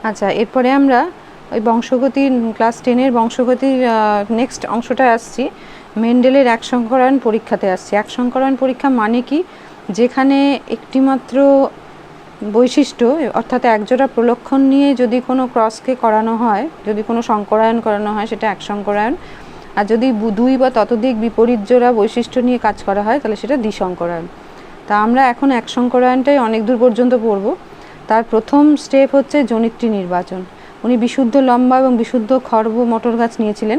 আচ্ছা, এরপরে আমরা ওই বংশগতির ক্লাস 10-এর বংশগতির নেক্সট অংশটায় আসছি। মেন্ডেলের এক সংকরায়ন পরীক্ষাতে আসছি। এক সংকরায়ন পরীক্ষা মানে কি, যেখানে একটিমাত্র বৈশিষ্ট্য অর্থাৎ একজোড়া প্রলক্ষণ নিয়ে যদি কোনো ক্রসকে করানো হয়, যদি কোনো সংকরায়ন করানো হয়, সেটা এক সংকরায়ন। আর যদি দুই বা ততোধিক বিপরীত জোড়া বৈশিষ্ট্য নিয়ে কাজ করা হয় তাহলে সেটা দ্বিসংকরায়ন। তা আমরা এখন এক সংকরায়নটাই অনেক দূর পর্যন্ত পড়ব। তার প্রথম স্টেপ হচ্ছে জনিত্রী নির্বাচন। উনি বিশুদ্ধ লম্বা এবং বিশুদ্ধ খর্ব মটর গাছ নিয়েছিলেন।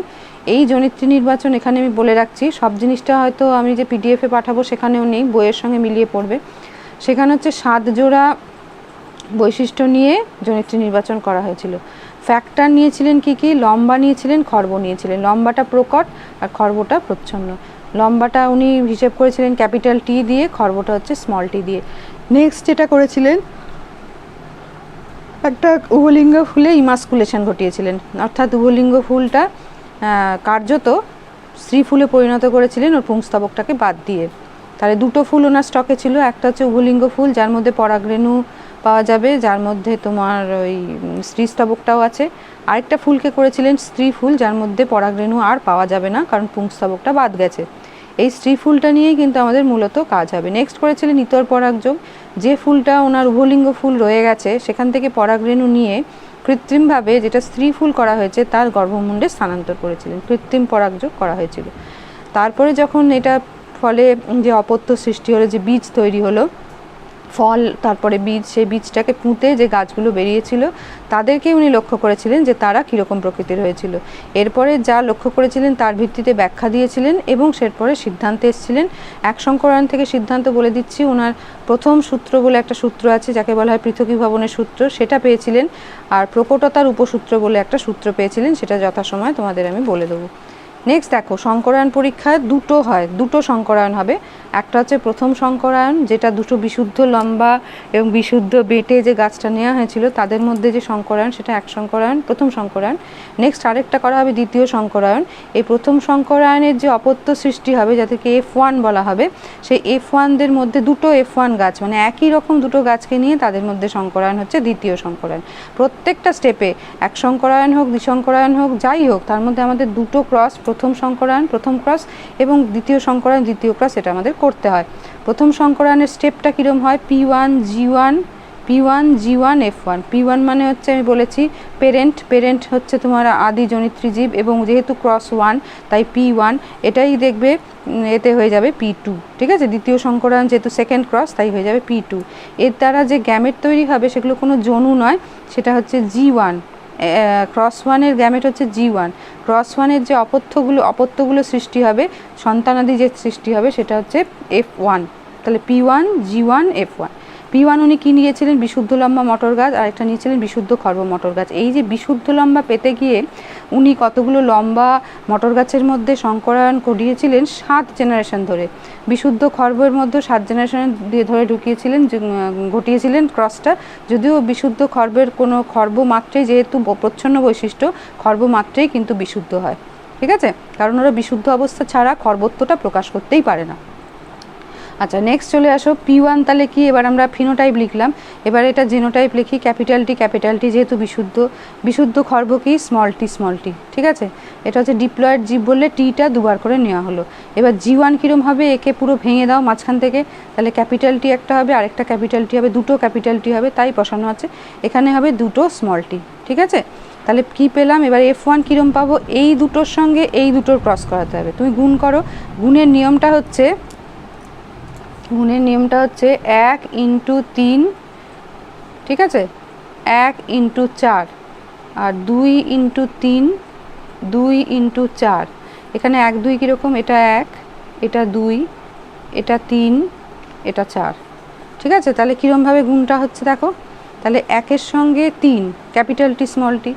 এই জনিত্রী নির্বাচন এখানে আমি বলে রাখছি, সব জিনিসটা হয়তো আমি যে পিডিএফে পাঠাবো সেখানেও নেই, বইয়ের সঙ্গে মিলিয়ে পড়বে। সেখানে হচ্ছে 7 জোড়া বৈশিষ্ট্য নিয়ে জনিত্রী নির্বাচন করা হয়েছিল। ফ্যাক্টর নিয়েছিলেন কি কি? লম্বা নিয়েছিলেন, খর্ব নিয়েছিলেন। লম্বাটা প্রকট আর খর্বটা প্রচ্ছন্ন। লম্বাটা উনি হিসেব করেছিলেন ক্যাপিটাল টি দিয়ে, খর্বটা হচ্ছে স্মল টি দিয়ে। নেক্সট যেটা করেছিলেন, একটা উভলিঙ্গ ফুলে ইমাস্কুলেশন ঘটিয়েছিলেন, অর্থাৎ উভলিঙ্গ ফুলটা কার্যত স্ত্রী ফুলে পরিণত করেছিলেন ওর পুংস্তবকটাকে বাদ দিয়ে। তাহলে দুটো ফুল ওনার স্টকে ছিল, একটা হচ্ছে উভলিঙ্গ ফুল যার মধ্যে পরাগরেণু পাওয়া যাবে, যার মধ্যে তোমার ওই স্ত্রী স্তবকটাও আছে। আরেকটা ফুলকে করেছিলেন স্ত্রী ফুল যার মধ্যে পরাগরেণু আর পাওয়া যাবে না, কারণ পুংস্তবকটা বাদ গেছে। এই স্ত্রী ফুলটা নিয়েই কিন্তু আমাদের মূলত কাজ হবে। নেক্সট করেছিলেন ইতর পরাগযোগ। যে ফুলটা ওনার উভলিঙ্গ ফুল রয়ে গেছে সেখান থেকে পরাগরেণু নিয়ে কৃত্রিমভাবে যেটা স্ত্রী ফুল করা হয়েছে তার গর্ভমুণ্ডে স্থানান্তর করেছিলেন, কৃত্রিম পরাগযোগ করা হয়েছিল। তারপরে যখন এটা ফলে যে অপত্য সৃষ্টি হলো, যে বীজ তৈরি হলো, ফল তারপরে বীজ, সেই বীজটাকে পুঁতে যে গাছগুলো বেরিয়েছিল তাদেরকে উনি লক্ষ্য করেছিলেন যে তারা কীরকম প্রকৃতির হয়েছিল। এরপরে যা লক্ষ্য করেছিলেন তার ভিত্তিতে ব্যাখ্যা দিয়েছিলেন এবং সেরপরে সিদ্ধান্তে এসেছিলেন। এক সংকরায়ন থেকে সিদ্ধান্ত বলে দিচ্ছি, ওনার প্রথম সূত্র বলে একটা সূত্র আছে যাকে বলা হয় পৃথকীভবনের সূত্র, সেটা পেয়েছিলেন। আর প্রকটতার উপসূত্র বলে একটা সূত্র পেয়েছিলেন, সেটা যথাসময়ে তোমাদের আমি বলে দেবো। নেক্সট দেখো, সংকরায়ন পরীক্ষায় দুটো হয়, দুটো সংকরায়ন হবে। একটা হচ্ছে প্রথম সংকরায়ন, যেটা দুটো বিশুদ্ধ লম্বা এবং বিশুদ্ধ বেটে যে গাছটা নেওয়া হয়েছিল তাদের মধ্যে যে সংকরায়ন, সেটা এক সংকরায়ন, প্রথম সংকরায়ন। নেক্সট আরেকটা করা হবে দ্বিতীয় সংকরায়ন। এই প্রথম সংকরায়নের যে অপত্য সৃষ্টি হবে, যাদেরকে F1 বলা হবে, সেই F1দের মধ্যে দুটো F1 গাছ, মানে একই রকম দুটো গাছকে নিয়ে তাদের মধ্যে সংকরায়ন হচ্ছে দ্বিতীয় সংকরায়ন। প্রত্যেকটা স্টেপে এক সংকরায়ন হোক, দ্বিসংকরায়ন হোক, যাই হোক, তার মধ্যে আমাদের দুটো ক্রস, প্রথম সংকরায়ন প্রথম ক্রস এবং দ্বিতীয় সংকরায়ন দ্বিতীয় ক্রস, এটা আমাদের করতে হয়। প্রথম সংকরায়নের স্টেপটা কীরকম হয়? P1 G1 P1 G1 F1। P1 মানে হচ্ছে আমি বলেছি পেরেন্ট হচ্ছে তোমার আদি জনিত্রী জীব, এবং যেহেতু ক্রস 1 তাই P1, এটাই দেখবে এতে হয়ে যাবে P2। ঠিক আছে, দ্বিতীয় সংকরায়ন যেহেতু সেকেন্ড ক্রস তাই হয়ে যাবে P2। এর দ্বারা যে গ্যামেট তৈরি হবে সেগুলো কোনো জনু নয়, সেটা হচ্ছে G1। ক্রস 1-এর গ্যামেট হচ্ছে G1। ক্রস 1-এর যে অপত্যগুলো সৃষ্টি হবে, সন্তানাদি যে সৃষ্টি হবে, সেটা হচ্ছে F1। তাহলে P1 G1 F1। P1 উনি কী নিয়েছিলেন? বিশুদ্ধ লম্বা মটর গাছ, আর একটা নিয়েছিলেন বিশুদ্ধ খর্ব মটর গাছ। এই যে বিশুদ্ধ লম্বা পেতে গিয়ে উনি কতগুলো লম্বা মটর গাছের মধ্যে সংকরায়ন করিয়েছিলেন 7 জেনারেশন ধরে। বিশুদ্ধ খর্বের মধ্যে 7 জেনারেশন ধরে ঘটিয়েছিলেন ক্রসটা। যদিও বিশুদ্ধ খর্বের কোনো খর্ব মাত্রেই, যেহেতু প্রচ্ছন্ন বৈশিষ্ট্য, খর্ব মাত্রেই কিন্তু বিশুদ্ধ হয়। ঠিক আছে, কারণ ওরা বিশুদ্ধ অবস্থা ছাড়া খর্বত্বটা প্রকাশ করতেই পারে না। আচ্ছা, নেক্সট চলে আসো P1। তাহলে কি, এবার আমরা ফিনোটাইপ লিখলাম, এবার এটা জিনোটাইপ লিখি। ক্যাপিটাল টি যেহেতু বিশুদ্ধ খর্ব কি? Small tea. ঠিক আছে, এটা হচ্ছে ডিপ্লয়েড জীব বললে টিটা দুবার করে নেওয়া হলো। এবার G1 কীরকম হবে? একে পুরো ভেঙে দাও মাঝখান থেকে, তাহলে ক্যাপিটাল টি একটা হবে, আরেকটা ক্যাপিটাল টি হবে, দুটো ক্যাপিটাল টি হবে, তাই বসানো আছে। এখানে হবে দুটো স্মল টি। ঠিক আছে, তাহলে কি পেলাম? এবার F1 কীরকম পাবো? এই দুটোর সঙ্গে এই দুটোর ক্রস করাতে হবে। তুমি গুণ করো, গুণের নিয়মটা হচ্ছে 1 × 3, ঠিক আছে, 1 × 4, আর 2 × 3, 2 × 4। এখানে 1 2 কীরকম? এটা 1, এটা 2, এটা 3, এটা 4। ঠিক আছে, তাহলে কীরকমভাবে গুণটা হচ্ছে দেখো। তাহলে 1-এর সঙ্গে 3 ক্যাপিটাল টি স্মল টি,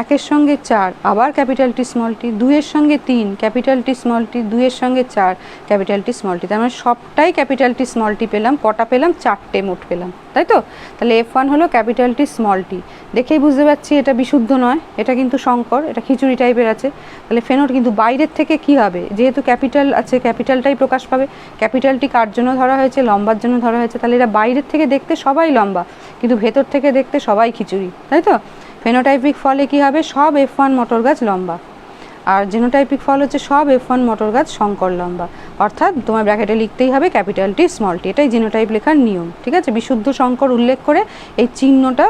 1-এর সঙ্গে 4 আবার ক্যাপিটাল টি স্মল টি, 2-এর সঙ্গে 3 ক্যাপিটাল টি স্মল টি, 2-এর সঙ্গে 4 ক্যাপিটাল টি স্মল টি। তার মানে সবটাই ক্যাপিটাল টি স্মল টি পেলাম। কটা পেলাম? 4টে মোট পেলাম, তাই তো? তাহলে F1 হলো ক্যাপিটাল টি স্মল টি। দেখেই বুঝতে পারছি এটা বিশুদ্ধ নয়, এটা কিন্তু সংকর, এটা খিচুড়ি টাইপের আছে। তাহলে ফেনোট কিন্তু বাইরের থেকে কি হবে? যেহেতু ক্যাপিটাল আছে, ক্যাপিটালটাই প্রকাশ পাবে। ক্যাপিটালটি কার জন্য ধরা হয়েছে? লম্বার জন্য ধরা হয়েছে। তাহলে এরা বাইরের থেকে দেখতে সবাই লম্বা, কিন্তু ভেতর থেকে দেখতে সবাই খিচুড়ি, তাই তো? ফেনোটাইপিক ফলে কি হবে, সব F1 মটর গাছ লম্বা, আর জিনোটাইপিক ফল হচ্ছে সব F1 মটর গাছ শঙ্কর লম্বা। অর্থাৎ তোমার ব্র্যাকেটে লিখতেই হবে ক্যাপিটাল টি স্মল টি, এটাই জিনোটাইপ লেখার নিয়ম। ঠিক আছে, বিশুদ্ধ শঙ্কর উল্লেখ করে এই চিহ্নটা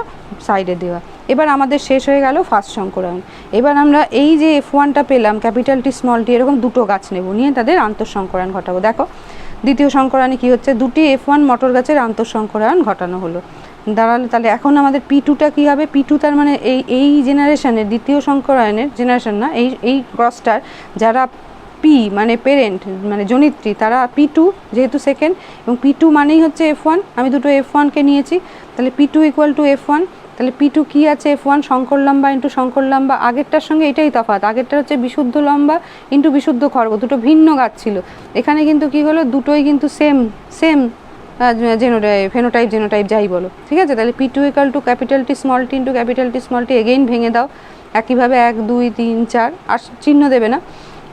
সাইডে দেওয়া। এবার আমাদের শেষ হয়ে গেল ফার্স্ট শঙ্করায়ন। এবার আমরা এই যে F1টা পেলাম ক্যাপিটাল টি স্মল টি, এরকম দুটো গাছ নেব, নিয়ে তাদের আন্তঃসংকরায়ন ঘটাবো। দেখো দ্বিতীয় শঙ্করায়নে কি হচ্ছে, দুটি F1 মটর গাছের আন্তঃসংকরায়ন ঘটানো হলো। দাঁড়ালে তাহলে এখন আমাদের P2টা কী হবে, P2 তার মানে এই জেনারেশনের দ্বিতীয় শঙ্করায়নের জেনারেশন না, এই ক্রসটার যারা পি মানে পেরেন্ট মানে জনিত্রী, তারা P2 যেহেতু সেকেন্ড, এবং P2 মানেই হচ্ছে F1, আমি দুটো F1কে নিয়েছি, তাহলে P2 ইকুয়াল টু F1। তাহলে P2 কী আছে, F1 শঙ্কর লম্বা ইন্টু শঙ্কর লম্বা। আগেরটার সঙ্গে এটাই তফাৎ, আগেরটা হচ্ছে বিশুদ্ধ লম্বা ইন্টু বিশুদ্ধ খর্ব, দুটো ভিন্ন গাছ ছিল। এখানে কিন্তু কি হলো, দুটোই কিন্তু সেম ফেনোটাইপ জেনোটাইপ যাই বলো। ঠিক আছে, তাহলে P2 equal to capital T small T into capital T small T, again ভেঙে দাও একইভাবে 1 2 3 4, আর চিহ্ন দেবে না।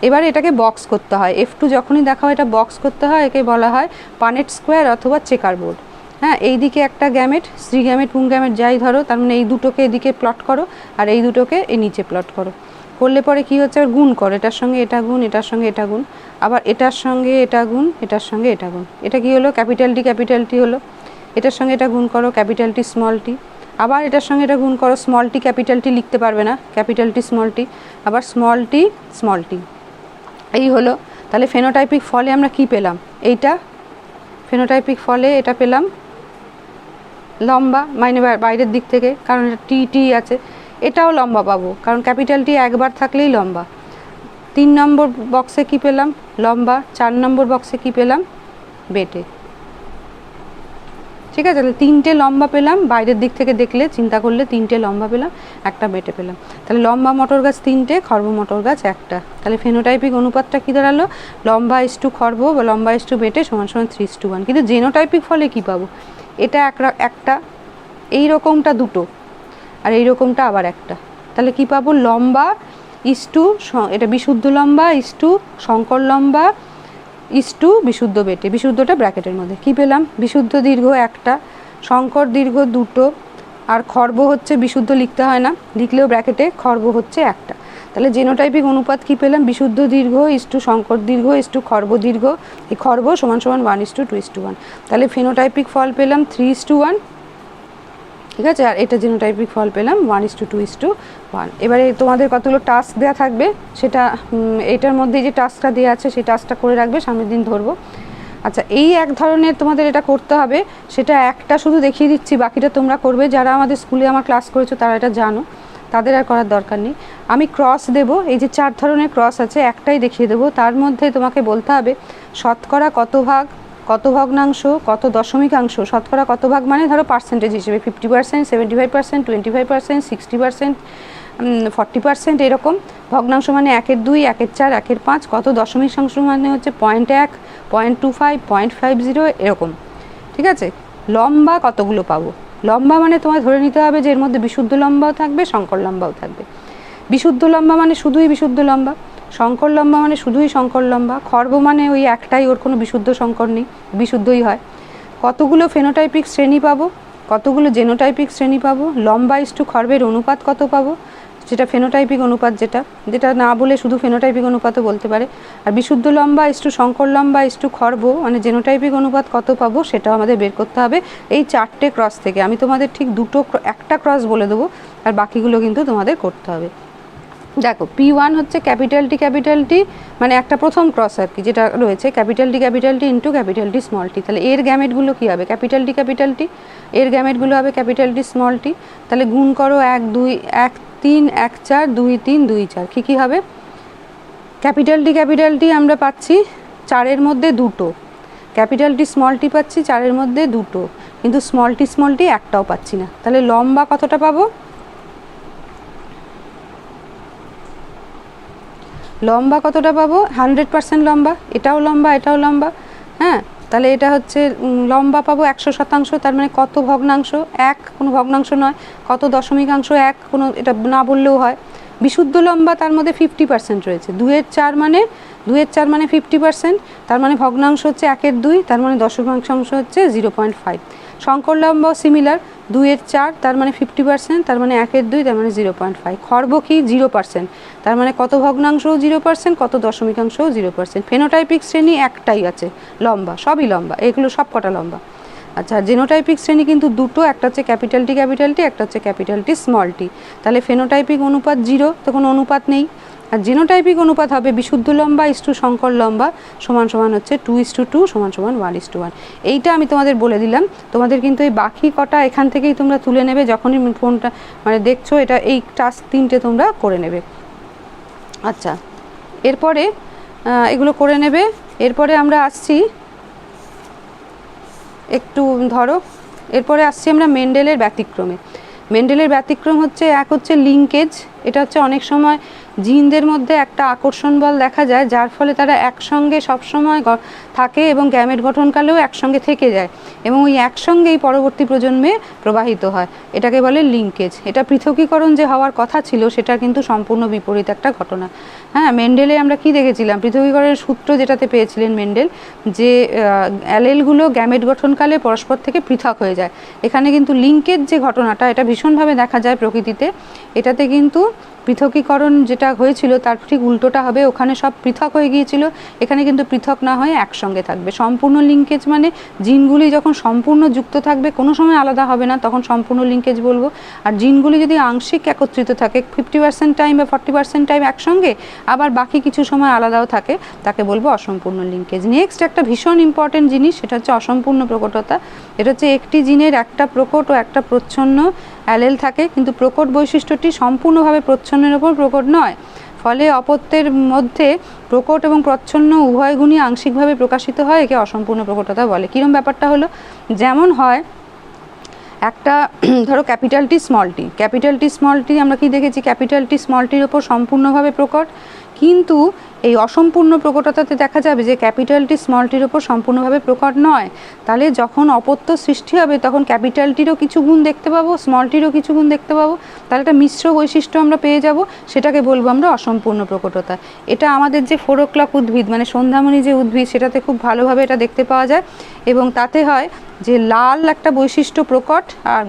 এবার এটাকে বক্স করতে হয়, F2 যখনই দেখাও এটা বক্স করতে হয়, একে বলা হয় পানেট স্কোয়ার অথবা চেকার বোর্ড। হ্যাঁ, এই দিকে একটা গ্যামেট, স্ত্রী গ্যামেট পুং গ্যামেট যাই ধরো, তার মানে এই দুটোকে এদিকে প্লট করো, আর এই দুটোকে এই নিচে প্লট করো। করলে পরে কি হচ্ছে, গুণ করো, এটার সঙ্গে এটা গুণ, এটার সঙ্গে এটা গুণ, আবার এটার সঙ্গে এটা গুণ, এটার সঙ্গে এটা গুণ। এটা কি হলো, ক্যাপিটাল টি হলো। এটার সঙ্গে এটা গুণ করো, ক্যাপিটাল টি স্মল টি, আবার এটার সঙ্গে এটা গুণ করো, স্মল টি ক্যাপিটাল টি লিখতে পারবে না, ক্যাপিটাল টি স্মল টি, আবার স্মল টি। এই হলো। তাহলে ফেনোটাইপিক ফলে আমরা কি পেলাম, এইটা ফেনোটাইপিক ফলে এটা পেলাম লম্বা, মানে বাইরের দিক থেকে, কারণ এটা টি আছে। এটাও লম্বা পাবো, কারণ ক্যাপিটাল টি একবার থাকলেই লম্বা। 3 নম্বর বক্সে কি পেলাম, লম্বা। 4 নম্বর বক্সে কি পেলাম, বেটে। ঠিক আছে, তাহলে 3টে লম্বা পেলাম, বাইরের দিক থেকে দেখলে চিন্তা করলে 3টে লম্বা পেলাম, একটা বেটে পেলাম। তাহলে লম্বা মটর গাছ 3টে, খর্ব মটর গাছ একটা। তাহলে ফেনোটাইপিক অনুপাতটা কী দাঁড়ালো, লম্বা ইস্টু খর্ব বা লম্বা ইস্টু বেটে সমান 3:1। কিন্তু জেনোটাইপিক ফলে কি পাবো, এটা একটা, এই রকমটা দুটো, আর এই রকমটা আবার একটা। তাহলে কি পাবো, লম্বা ইস্টু, এটা বিশুদ্ধ লম্বা ইস্টু শঙ্কর লম্বা ইস্টু বিশুদ্ধ বেটে, বিশুদ্ধটা ব্র্যাকেটের মধ্যে। কি পেলাম, বিশুদ্ধ দীর্ঘ একটা, শঙ্কর দীর্ঘ দুটো, আর খর্ব হচ্ছে বিশুদ্ধ লিখতে হয় না, লিখলেও ব্র্যাকেটে খর্ব হচ্ছে একটা। তাহলে জেনোটাইপিক অনুপাত কি পেলাম, বিশুদ্ধ দীর্ঘ ইস্টু শঙ্কর দীর্ঘ ইস্টু খর্ব দীর্ঘ, এই খর্ব সমান 1:2:1। তাহলে ফেনোটাইপিক ফল পেলাম 3:1। ঠিক আছে, আর এটা জেনোটাইপিক ফল পেলাম 1:2:1। এবারে তোমাদের কতগুলো টাস্ক দেওয়া থাকবে, সেটা এটার মধ্যে যে টাস্কটা দেওয়া আছে সেই টাস্কটা করে রাখবে, সামনের দিন ধরবো। আচ্ছা, এই এক ধরনের তোমাদের এটা করতে হবে, সেটা একটা শুধু দেখিয়ে দিচ্ছি, বাকিটা তোমরা করবে। যারা আমাদের স্কুলে আমার ক্লাস করেছো তারা এটা জানো, তাদের আর করার দরকার নেই। আমি ক্রস দেব, এই যে 4 ধরনের ক্রস আছে, একটাই দেখিয়ে দেবো। তার মধ্যে তোমাকে বলতে হবে শতকরা কত ভাগ, কত ভগ্নাংশ, কত দশমিকাংশ। শতকরা কত ভাগ মানে ধরো পার্সেন্টেজ হিসেবে 50%, 75%, 25%, 60%, 40%, এরকম। ভগ্নাংশ মানে 1/2, 1/4, 1/5। কত দশমিকাংশ মানে হচ্ছে 0.1, 0.25, 0.50, এরকম। ঠিক আছে, লম্বা কতগুলো পাবো, লম্বা মানে তোমায় ধরে নিতে হবে যে এর মধ্যে বিশুদ্ধ লম্বাও থাকবে শঙ্কর লম্বাও থাকবে। বিশুদ্ধ লম্বা মানে শুধুই বিশুদ্ধ লম্বা, শঙ্কর লম্বা মানে শুধুই শঙ্কর লম্বা, খর্ব মানে ওই একটাই, ওর কোনো বিশুদ্ধ শঙ্কর নেই, বিশুদ্ধই হয়। কতগুলো ফেনোটাইপিক শ্রেণী পাবো, কতগুলো জেনোটাইপিক শ্রেণী পাবো, লম্বা ইস্টু খর্বের অনুপাত কত পাবো, যেটা ফেনোটাইপিক অনুপাত, যেটা না বলে শুধু ফেনোটাইপিক অনুপাতও বলতে পারে। আর বিশুদ্ধ লম্বা ইস্টু শঙ্কর লম্বা ইস্টু খর্ব মানে জেনোটাইপিক অনুপাত কত পাবো, সেটাও আমাদের বের করতে হবে এই 4টে ক্রস থেকে। আমি তোমাদের ঠিক একটা ক্রস বলে দেবো, আর বাকিগুলো কিন্তু তোমাদের করতে হবে। দেখো, P1 হচ্ছে ক্যাপিটাল টি মানে একটা প্রথম ক্রস আর কি, যেটা রয়েছে capital T into capital T small T. তাহলে এর গ্যামেটগুলো কী হবে, ক্যাপিটাল টি, এর গ্যামেটগুলো হবে ক্যাপিটাল টি স্মল টি। তাহলে গুণ করো 1 2 1 3 1 4 2 3 2 4। কী হবে, ক্যাপিটাল টি আমরা পাচ্ছি 4-এর মধ্যে দুটো, ক্যাপিটাল টি স্মল টি পাচ্ছি 4-এর মধ্যে দুটো, কিন্তু স্মল টি একটাও পাচ্ছি না। তাহলে লম্বা কতটা পাবো, লম্বা কতটা পাবো, 100% লম্বা, এটাও লম্বা এটাও লম্বা। হ্যাঁ, তাহলে এটা হচ্ছে লম্বা পাবো 100%, তার মানে কত ভগ্নাংশ, 1 কোনো ভগ্নাংশ নয়, কত দশমিকাংশ 1 কোনো, এটা না বললেও হয়। বিশুদ্ধ লম্বা তার মধ্যে 50% রয়েছে, 2/4 মানে 50%, তার মানে ভগ্নাংশ হচ্ছে 1/2, তার মানে দশমিকাংশ হচ্ছে 0.5। শঙ্কর লম্বাও সিমিলার, 2-এর 4 তার মানে 50%, তার মানে 1-এর 2 তার মানে 0.5। খর্ব কি 0%, তার মানে কত ভগ্নাংশও 0%, কত দশমিকাংশও 0%। ফেনোটাইপিক শ্রেণী একটাই আছে, লম্বা, সবই লম্বা, এগুলো সব কটা লম্বা। আচ্ছা, জেনোটাইপিক শ্রেণী কিন্তু দুটো, একটা হচ্ছে ক্যাপিটাল টি, একটা হচ্ছে ক্যাপিটাল টি স্মল টি। তাহলে ফেনোটাইপিক অনুপাত 0, তো কোনো অনুপাত নেই। আর জিনোটাইপিক অনুপাত হবে বিশুদ্ধ লম্বা ইস্টু সংকর লম্বা সমান সমান হচ্ছে 2:2 সমান সমান 1:1। এইটা আমি তোমাদের বলে দিলাম। তোমাদের কিন্তু এই বাকি কটা এখান থেকেই তোমরা তুলে নেবে, যখনই ফোনটা মানে দেখছো, এটা এই টাস্ক 3টে তোমরা করে নেবে। আচ্ছা, এরপরে এগুলো করে নেবে। এরপরে আমরা আসছি একটু ধরো, এরপরে আসছি আমরা মেন্ডেলের ব্যতিক্রমে। মেন্ডেলের ব্যতিক্রম হচ্ছে এক হচ্ছে লিঙ্কেজ। এটা হচ্ছে অনেক সময় জিনদের মধ্যে একটা আকর্ষণ বল দেখা যায়, যার ফলে তারা একসঙ্গে সবসময় থাকে এবং গ্যামেট গঠনকালেও একসঙ্গে থেকে যায় এবং ওই একসঙ্গেই পরবর্তী প্রজন্মে প্রবাহিত হয়। এটাকে বলে লিঙ্কেজ। এটা পৃথকীকরণ যে হওয়ার কথা ছিল সেটা কিন্তু সম্পূর্ণ বিপরীত একটা ঘটনা। হ্যাঁ, মেন্ডেলে আমরা কি দেখেছিলাম, পৃথকীকরণের সূত্র যেটাতে পেয়েছিলেন মেন্ডেল, যে অ্যালেলগুলো গ্যামেট গঠনকালে পরস্পর থেকে পৃথক হয়ে যায়। এখানে কিন্তু লিঙ্কেজ যে ঘটনাটা, এটা ভীষণভাবে দেখা যায় প্রকৃতিতে। এটাতে কিন্তু পৃথকীকরণ যেটা হয়েছিল তার ঠিক উল্টোটা হবে, ওখানে সব পৃথক হয়ে গিয়েছিল, এখানে কিন্তু পৃথক না হয়ে একসঙ্গে থাকবে। সম্পূর্ণ লিঙ্কেজ মানে জিনগুলি যখন সম্পূর্ণ যুক্ত থাকবে, কোনো সময় আলাদা হবে না, তখন সম্পূর্ণ লিঙ্কেজ বলবো। আর জিনগুলি যদি আংশিক একত্রিত থাকে, 50% টাইম বা 40% টাইম একসঙ্গে, আবার বাকি কিছু সময় আলাদাও থাকে, তাকে বলবো অসম্পূর্ণ লিঙ্কেজ। নেক্সট একটা ভীষণ ইম্পর্টেন্ট জিনিস, সেটা হচ্ছে অসম্পূর্ণ প্রকটতা। এটা হচ্ছে একটি জিনের একটা প্রকট ও একটা প্রচ্ছন্ন অ্যালেল থাকে, কিন্তু প্রকট বৈশিষ্ট্যটি সম্পূর্ণভাবে প্রচ্ছন্নের ওপর প্রকট নয়। ফলে অপত্যের মধ্যে প্রকট এবং প্রচ্ছন্ন উভয় গুণই আংশিকভাবে প্রকাশিত হয়, একে অসম্পূর্ণ প্রকটতা বলে। কীরকম ব্যাপারটা হলো, যেমন হয় একটা ধরো ক্যাপিটাল টি স্মল টি, ক্যাপিটাল টি স্মল টি আমরা কি দেখেছি, ক্যাপিটাল টি স্মল টির ওপর সম্পূর্ণভাবে প্রকট, কিন্তু এই অসম্পূর্ণ প্রকটতাতে দেখা যাবে যে ক্যাপিটাল টি স্মল টির ওপর সম্পূর্ণভাবে প্রকট নয়। তাহলে যখন অপত্য সৃষ্টি হবে তখন ক্যাপিটাল টিরও কিছু গুণ দেখতে পাবো, স্মল টিরও কিছু গুণ দেখতে পাবো, তাহলে একটা মিশ্র বৈশিষ্ট্য আমরা পেয়ে যাব, সেটাকে বলবো আমরা অসম্পূর্ণ প্রকটতা। এটা আমাদের যে 4 o'clock উদ্ভিদ মানে সন্ধ্যামণি যে উদ্ভিদ, সেটাতে খুব ভালোভাবে এটা দেখতে পাওয়া যায়। এবং তাতে হয় যে লাল একটা বৈশিষ্ট্য প্রকট আর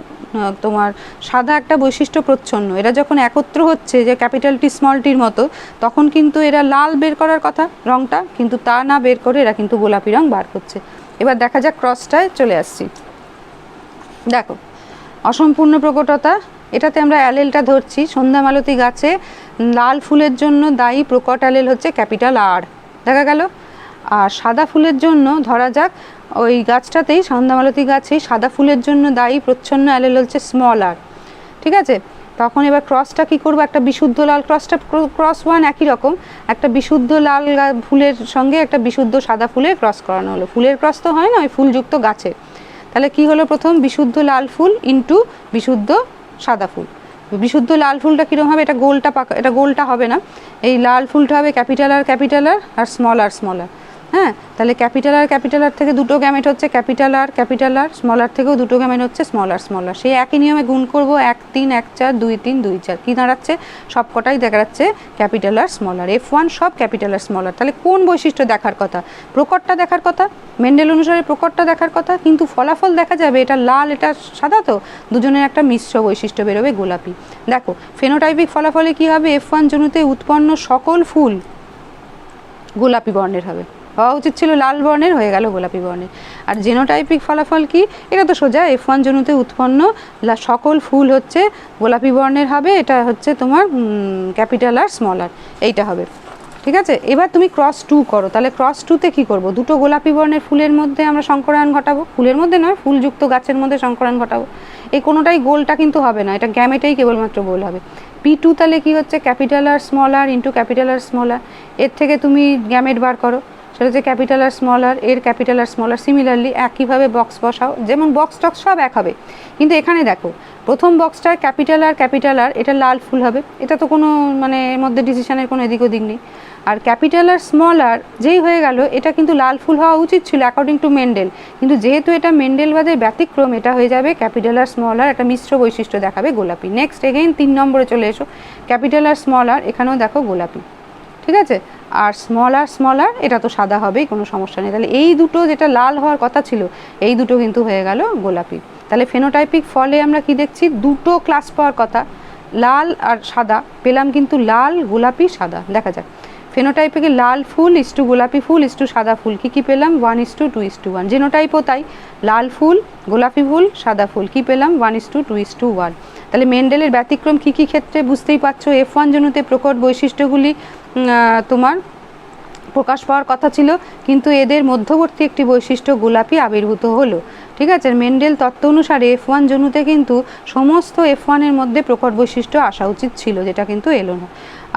তোমার সাদা একটা বৈশিষ্ট্য প্রচ্ছন্ন, এরা যখন একত্র হচ্ছে যে ক্যাপিটাল টি স্মল টির মতো, তখন কিন্তু এরা লাল বের করার কথা রঙটা, কিন্তু তা না বের করে এরা কিন্তু গোলাপি রং বার করছে। এবার দেখা যাক ক্রসটায় চলে আসছি। দেখো অসম্পূর্ণ প্রকটতা, এটাতে আমরা অ্যালেলটা ধরছি, সন্ধ্যামালতী গাছে লাল ফুলের জন্য দায়ী প্রকট অ্যালেল হচ্ছে ক্যাপিটাল আর, দেখা গেল। আর সাদা ফুলের জন্য ধরা যাক ওই গাছটাতেই, সন্ধ্যামালতী গাছেই সাদা ফুলের জন্য দায়ী প্রচ্ছন্ন অ্যালেল হচ্ছে স্মল আর, ঠিক আছে। তখন এবার ক্রসটা কী করবো, একটা বিশুদ্ধ লাল, ক্রসটা ক্রস 1 একই রকম, একটা বিশুদ্ধ লাল ফুলের সঙ্গে একটা বিশুদ্ধ সাদা ফুলের ক্রস করানো হলো। ফুলের ক্রস তো হয় না, ওই ফুলযুক্ত গাছে। তাহলে কি হলো, প্রথম বিশুদ্ধ লাল ফুল ইন্টু বিশুদ্ধ সাদা ফুল। বিশুদ্ধ লাল ফুলটা কীরকম হবে, এটা গোলটা পাকা, এটা গোলটা হবে না, এই লাল ফুলটা হবে ক্যাপিটাল আর স্মল আর। হ্যাঁ, তাহলে ক্যাপিটাল আর থেকে দুটো গ্যামেট হচ্ছে ক্যাপিটাল আর, স্মল আর থেকেও দুটো গ্যামেট হচ্ছে স্মল আর। সেই একই নিয়মে গুণ করবো, 1 3 1 4 2 3 2 4, কী দাঁড়াচ্ছে, সব কটাই দেখা যাচ্ছে ক্যাপিটাল আর স্মল আর। F1 সব ক্যাপিটাল আর স্মল আর। তাহলে কোন বৈশিষ্ট্য দেখার কথা, প্রকটটা দেখার কথা, মেন্ডেল অনুসারে প্রকটটা দেখার কথা, কিন্তু ফলাফল দেখা যাবে এটা লাল এটা সাদা, তো দুজনের একটা মিশ্র বৈশিষ্ট্য বেরোবে গোলাপি। দেখো ফেনোটাইপিক ফলাফলে কি হবে, F1 জনুতে উৎপন্ন সকল ফুল গোলাপি বর্ণের হবে, হওয়া উচিত ছিল লাল বর্ণের, হয়ে গেল গোলাপি বর্ণের। আর জেনোটাইপিক ফলাফল কি, এটা তো সোজা, F1 জনুতে উৎপন্ন সকল ফুল হচ্ছে গোলাপি বর্ণের হবে, এটা হচ্ছে তোমার ক্যাপিটাল আর স্মল আর, এইটা হবে, ঠিক আছে। এবার তুমি ক্রস 2 করো, তাহলে ক্রস 2তে কী করবো, দুটো গোলাপি বর্ণের ফুলের মধ্যে আমরা সংকরায়ন ঘটাবো, ফুলের মধ্যে নয়, ফুলযুক্ত গাছের মধ্যে সংকরায়ন ঘটাবো। এই কোনোটাই গোলটা কিন্তু হবে না, এটা গ্যামেটেই কেবলমাত্র গোল হবে। P2 তাহলে কি হচ্ছে ক্যাপিটাল আর স্মল আর ইন্টু ক্যাপিটাল আর স্মল আর, এর থেকে তুমি গ্যামেট বার করো, সেটা হচ্ছে ক্যাপিটাল আর স্মল আর, এর ক্যাপিটাল আর স্মল আর। সিমিলারলি একইভাবে বক্স বসাও, যেমন বক্স টক্স সব এক হবে, কিন্তু এখানে দেখো প্রথম বক্সটার ক্যাপিটাল আর এটা লাল ফুল হবে, এটা তো কোনো মানে এর মধ্যে ডিসিশনের কোনো এদিক ওদিক নেই। আর ক্যাপিটাল আর স্মল আর যেই হয়ে গেল, এটা কিন্তু লাল ফুল হওয়া উচিত ছিল অ্যাকর্ডিং টু মেন্ডেল, কিন্তু যেহেতু এটা মেন্ডেলবাদের ব্যতিক্রম, এটা হয়ে যাবে ক্যাপিটাল আর স্মল আর, একটা মিশ্র বৈশিষ্ট্য দেখাবে গোলাপি। নেক্সট এগেইন 3 নম্বরে চলে এসো, ক্যাপিটাল আর স্মল আর, এখানেও দেখো গোলাপি, ঠিক আছে। আর স্মল আর এটা তো সাদা হবেই, কোনো সমস্যা নেই। তাহলে এই দুটো যেটা লাল হওয়ার কথা ছিল, এই দুটো কিন্তু হয়ে গেল গোলাপি। তাহলে ফেনোটাইপিক ফলে আমরা কি দেখছি, দুটো ক্লাস পাওয়ার কথা, লাল আর সাদা পেলাম, কিন্তু লাল, গোলাপি, সাদা। দেখা যাক ফেনোটাইপিকে লাল ফুল ইস্টু গোলাপি ফুল ইস্টু সাদা ফুল কী পেলাম, 1:2:1। জেনোটাইপও তাই, লাল ফুল, গোলাপি ফুল, সাদা ফুল কী পেলাম, 1:2:1। তাহলে মেন্ডেলের ব্যতিক্রম কী কী ক্ষেত্রে বুঝতেই পারছো। F1 জনুতে প্রকট বৈশিষ্ট্যগুলি তোমার প্রকাশ পাওয়ার কথা ছিল, কিন্তু এদের মধ্যবর্তী একটি বৈশিষ্ট্য গোলাপি আবির্ভূত হলো। ঠিক আছে, মেন্ডেল তত্ত্ব অনুসারে F1 জনুতে কিন্তু সমস্ত F1 এর মধ্যে প্রকট বৈশিষ্ট্য আসা উচিত ছিল, যেটা কিন্তু এলো না।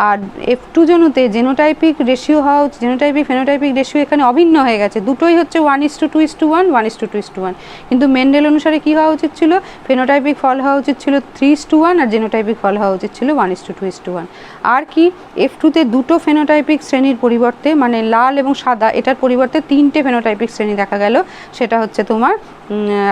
আর F2 জনুতে জেনোটাইপিক রেশিও হওয়া, জেনোটাইপিক ফেনোটাইপিক রেশিও এখানে অভিন্ন হয়ে গেছে, দুটোই হচ্ছে 1:2:1, 1:2:1। কিন্তু মেন্ডেল অনুসারে কী হওয়া উচিত ছিল, ফেনোটাইপিক ফল হওয়া উচিত ছিল 3:1 আর জেনোটাইপিক ফল হওয়া উচিত ছিল 1:2:1। আর কি F2তে দুটো ফেনোটাইপিক শ্রেণীর পরিবর্তে, মানে লাল এবং সাদা, এটার পরিবর্তে 3টে ফেনোটাইপিক শ্রেণী দেখা গেল। সেটা হচ্ছে তোমার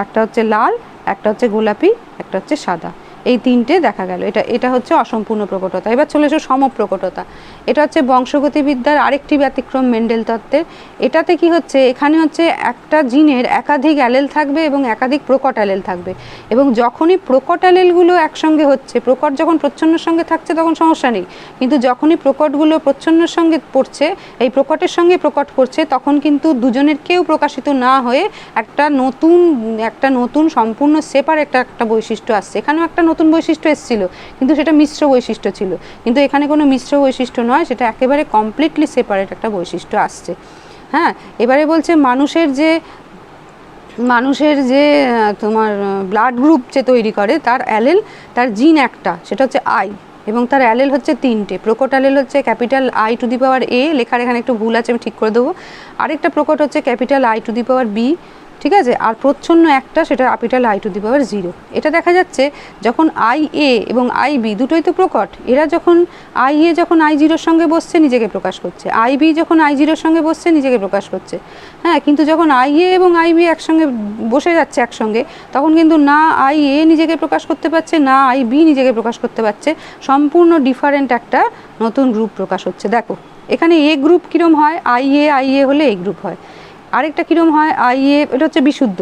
একটা হচ্ছে লাল, একটা হচ্ছে গোলাপি, একটা হচ্ছে সাদা, এই 3টে দেখা গেল। এটা হচ্ছে অসম্পূর্ণ প্রকটতা। এবার চলে এসো সমপ্রকটতা। এটা হচ্ছে বংশগতিবিদ্যার আরেকটি ব্যতিক্রম মেন্ডেল তত্ত্বের। এটাতে কি হচ্ছে, এখানে হচ্ছে একটা জিনের একাধিক অ্যালেল থাকবে এবং একাধিক প্রকট অ্যালেল থাকবে, এবং যখনই প্রকট অ্যালেলগুলো একসঙ্গে হচ্ছে, প্রকট যখন প্রচ্ছন্নের সঙ্গে থাকছে তখন সমস্যা নেই, কিন্তু যখনই প্রকটগুলো প্রচ্ছন্নের সঙ্গে পড়ছে, এই প্রকটের সঙ্গে প্রকট করছে, তখন কিন্তু দুজনের কেউ প্রকাশিত না হয়ে একটা নতুন সম্পূর্ণ সেপারেট একটা বৈশিষ্ট্য আসছে। এখানেও একটা নতুন বৈশিষ্ট্য এসেছিল, কিন্তু সেটা মিশ্র বৈশিষ্ট্য ছিল, কিন্তু এখানে কোনো মিশ্র বৈশিষ্ট্য নয়, সেটা একেবারে কমপ্লিটলি সেপারেট একটা বৈশিষ্ট্য আসছে। হ্যাঁ, এবারে বলছে মানুষের যে তোমার ব্লাড গ্রুপ যে তৈরি করে, তার অ্যালেল, তার জিন একটা, সেটা হচ্ছে আই, এবং তার অ্যালেল হচ্ছে 3টে। প্রকট অ্যালেল হচ্ছে ক্যাপিটাল I⁴A, লেখার এখানে একটু ভুল আছে, আমি ঠিক করে দেবো। আরেকটা প্রকট হচ্ছে ক্যাপিটাল I⁴B, ঠিক আছে, আর প্রচ্ছন্ন একটা, সেটা ক্যাপিটাল I⁴0। এটা দেখা যাচ্ছে যখন IA এবং IB দুটোই তো প্রকট, এরা যখন IA যখন I0-র সঙ্গে বসছে নিজেকে প্রকাশ করছে, IB যখন I0-র সঙ্গে বসছে নিজেকে প্রকাশ করছে। হ্যাঁ, কিন্তু যখন IA এবং IB একসঙ্গে বসে যাচ্ছে একসঙ্গে, তখন কিন্তু না IA নিজেকে প্রকাশ করতে পারছে, না IB নিজেকে প্রকাশ করতে পারছে, সম্পূর্ণ ডিফারেন্ট একটা নতুন গ্রুপ প্রকাশ হচ্ছে। দেখো এখানে A গ্রুপ কীরম হয়, IA হলে A গ্রুপ হয়। আরেকটা কীরম হয়, IA, এটা হচ্ছে বিশুদ্ধ,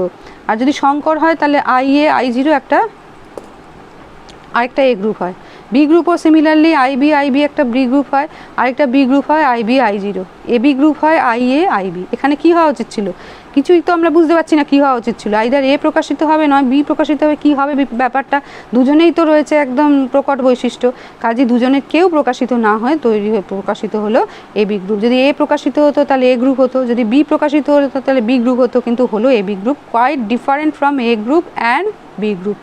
আর যদি সংকর হয় তাহলে IA I0 আরেকটা A গ্রুপ হয়। বি গ্রুপও সিমিলারলি IB একটা বি গ্রুপ হয়, আরেকটা বি গ্রুপ হয় IB I0। AB গ্রুপ হয় IA IB। এখানে কি হওয়া উচিত ছিল, কিছুই তো আমরা বুঝতে পারছি না কি হওয়া উচিত ছিল। আইদার A প্রকাশিত হবে, নয় B প্রকাশিত হবে, কি হবে ব্যাপারটা। দুজনেই তো রয়েছে একদম প্রকট বৈশিষ্ট্য, কাজে দুজনের কেউ প্রকাশিত না হয় প্রকাশিত হলো AB গ্রুপ। যদি A প্রকাশিত হতো তাহলে A গ্রুপ হতো, যদি B প্রকাশিত হতো তাহলে B গ্রুপ হতো, কিন্তু হলো AB group, quite different from A group and B group.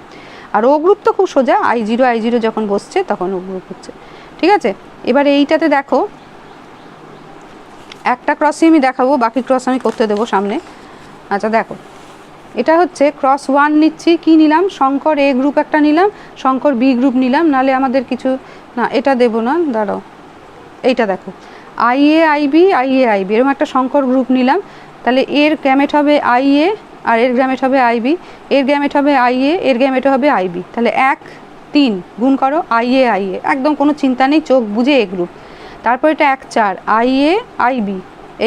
আর ও গ্রুপ তো খুব সোজা, I0 যখন বসছে তখন ও গ্রুপ হচ্ছে। ঠিক আছে, এবার এইটাতে দেখো একটা ক্রসই আমি দেখাবো, বাকি ক্রস আমি করতে দেবো সামনে। আচ্ছা দেখো, এটা হচ্ছে ক্রস 1 নিচ্ছি, কি নিলাম, শঙ্কর A গ্রুপ একটা নিলাম, শঙ্কর B গ্রুপ নিলাম, নালে আমাদের কিছু না, এটা দেবো না, দাঁড়াও, এইটা দেখো IA IB এরকম একটা শঙ্কর গ্রুপ নিলাম, তাহলে এর গ্যামেট হবে IA আর এর গ্যামেট হবে IB, এর গ্যামেট হবে IA, এর গ্যামেট হবে IB, তাহলে 1 3 গুণ করো IA একদম কোনো চিন্তা নেই, চোখ বুঝে A গ্রুপ। তারপর এটা 1 4 IA IB,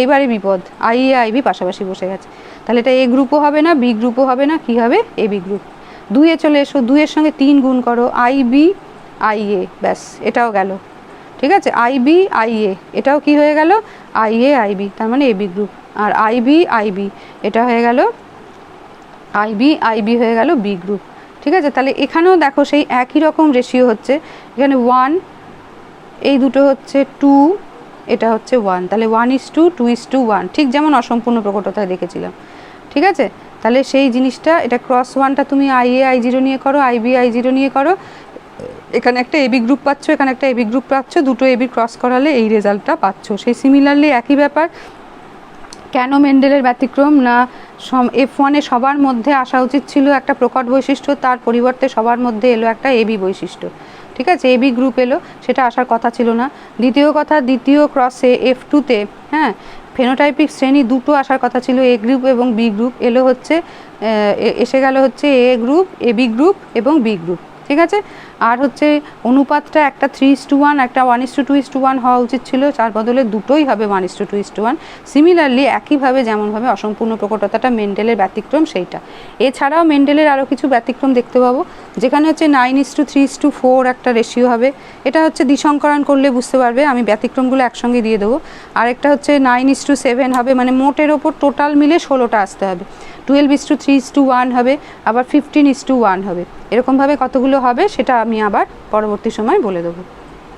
এইবারে বিপদ, IA IB পাশাপাশি বসে গেছে, তাহলে এটা A গ্রুপও হবে না, B গ্রুপও হবে না, কি হবে, AB গ্রুপ। 2 চলে এসো, 2 এর সঙ্গে 3 গুণ করো IB IA, ব্যাস এটাও গেল। ঠিক আছে, IB IA এটাও কি হয়ে গেল, IA IB, তার মানে AB গ্রুপ। আর IB এটা হয়ে গেল IB হয়ে গেল B গ্রুপ। ঠিক আছে, তাহলে এখানেও দেখো সেই একই রকম রেশিও হচ্ছে, এখানে 1, এই দুটো হচ্ছে 2, এটা হচ্ছে 1, তাহলে 1:2:1, ঠিক যেমন অসম্পূর্ণ প্রকটতায় দেখেছিলাম। ঠিক আছে, তাহলে সেই জিনিসটা, এটা ক্রস 1টা তুমি IA I0 নিয়ে করো, IB I0 নিয়ে করো, এখানে একটা AB গ্রুপ পাচ্ছ, এখানে একটা AB গ্রুপ পাচ্ছ, দুটো AB ক্রস করালে এই রেজাল্টটা পাচ্ছ। সেই সিমিলারলি একই ব্যাপার। কেন মেন্ডেলের ব্যতিক্রম না, F1-এ সবার মধ্যে আসা উচিত ছিল একটা প্রকট বৈশিষ্ট্য, তার পরিবর্তে সবার মধ্যে এলো একটা AB বৈশিষ্ট্য। ঠিক আছে, AB গ্রুপ এলো, সেটা আসার কথা ছিল না। দ্বিতীয় কথা, দ্বিতীয় ক্রসে F2-তে হ্যাঁ ফেনোটাইপিক শ্রেণী দুটো আসার কথা ছিল, A গ্রুপ এবং B গ্রুপ, এসে গেল হচ্ছে A গ্রুপ, AB গ্রুপ এবং B গ্রুপ। ঠিক আছে, আর হচ্ছে অনুপাতটা একটা 3:1, একটা 1:2:1 হওয়া উচিত ছিল, তার বদলে দুটোই হবে 1:2:1। সিমিলারলি একইভাবে যেমনভাবে অসম্পূর্ণ প্রকটতাটা মেন্ডেলের ব্যতিক্রম সেইটা। এছাড়াও মেন্ডেলের আরও কিছু ব্যতিক্রম দেখতে পাবো, যেখানে হচ্ছে 9:3:4 একটা রেশিও হবে। এটা হচ্ছে দ্বিসংকরণ করলে বুঝতে পারবে, আমি ব্যতিক্রমগুলো একসঙ্গে দিয়ে দেবো। আরেকটা হচ্ছে 9:7 হবে, মানে মোটের ওপর টোটাল মিলে 16টা আসতে হবে। 12:3:1 হবে, আবার 15:1 হবে। এরকমভাবে কতগুলো হবে সেটা আমি আবার পরবর্তী সময় বলে দেবো।